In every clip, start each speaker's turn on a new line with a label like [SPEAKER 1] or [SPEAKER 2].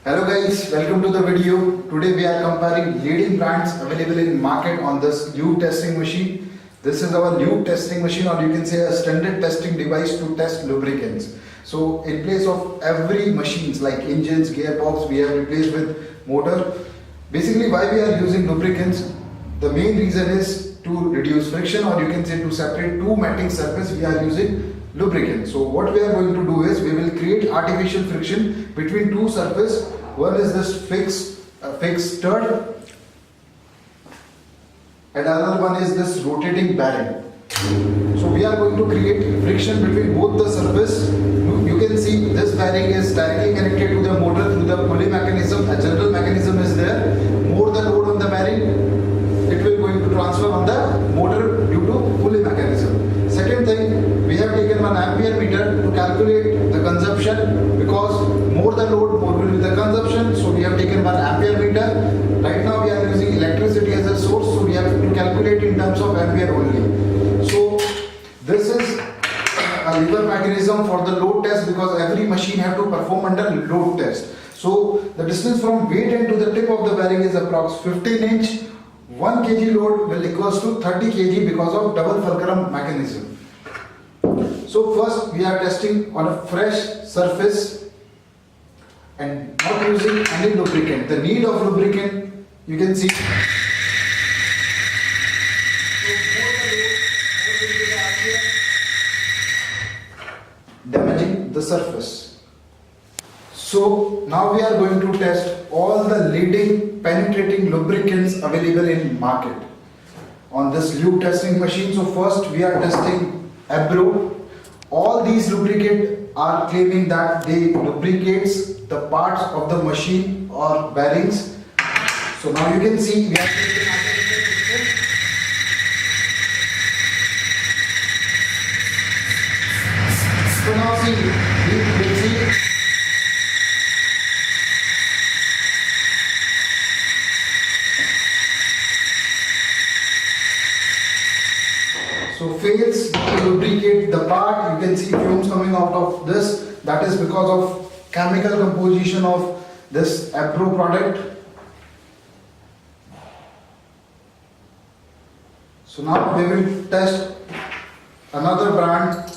[SPEAKER 1] Hello guys, welcome to the video. Today we are comparing leading brands available in market on this lube testing machine. This is our lube testing machine, or you can say a standard testing device to test lubricants. So in place of every machines like engines, gearbox, we have replaced with motor. Basically why we are using lubricants, the main reason is to reduce friction, or you can say to separate two matting surface, we are using lubricant. So what we are going to do is we will create artificial friction between two surfaces. One is this fixed stud and another one is this rotating bearing. So we are going to create friction between both the surface. You can see this bearing is directly connected to the motor through the pulley mechanism. A general mechanism is there. More the load on the bearing, it will going to transfer on the motor due to pulley mechanism. Second thing, we have taken one ampere meter to calculate the consumption, because more the load, more will be the consumption. So we have taken one ampere meter. Right now we are using electricity as a source, so we have to calculate in terms of ampere only. So this is a lever mechanism for the load test, because every machine have to perform under load test. So the distance from weight end to the tip of the bearing is approx 15 inch. 1 kg load will equals to 30 kg because of double fulcrum mechanism. So first we are testing on a fresh surface and not using any lubricant. The need of lubricant, you can see. Damaging the surface. So now we are going to test all the leading penetrating lubricants available in market on this lube testing machine. So first we are testing Abro. All these lubricants are claiming that they lubricates the parts of the machine or bearings. So now you can see we are taking artificial friction. So now see, we will see. So fails to lubricate the part. You can see fumes coming out of this. That is because of chemical composition of this Abro product. So now we will test another brand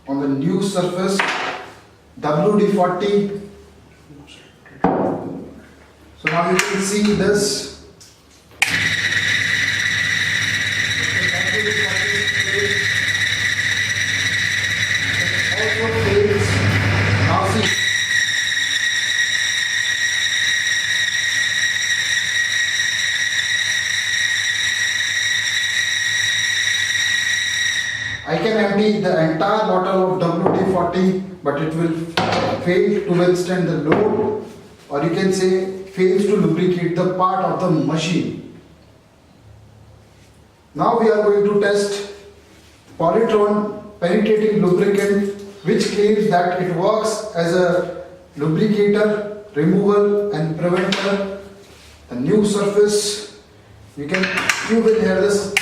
[SPEAKER 1] on the new surface, WD-40. So now you can see this. I can empty the entire bottle of WD-40, but it will fail to withstand the load, or you can say fails to lubricate the part of the machine. Now we are going to test Polytron penetrating lubricant, which claims that it works as a lubricator, removal and preventer. The new surface, you will hear this.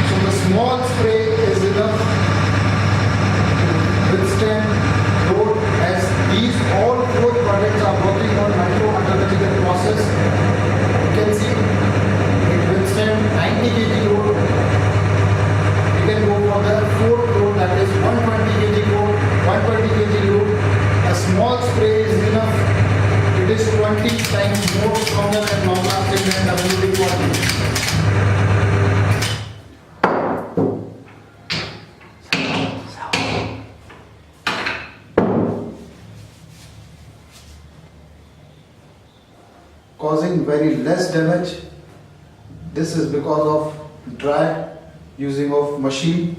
[SPEAKER 1] So the small spray is enough to withstand load, as these all four products are working on micro-metallurgical process. You can see it withstand 90 kg load. You can go for the fourth load, that is 120 kg load, 120 kg load. A small spray is enough. It is 20 times more stronger and long lasting than WD-40. Causing very less damage. This is because of dry using of machine.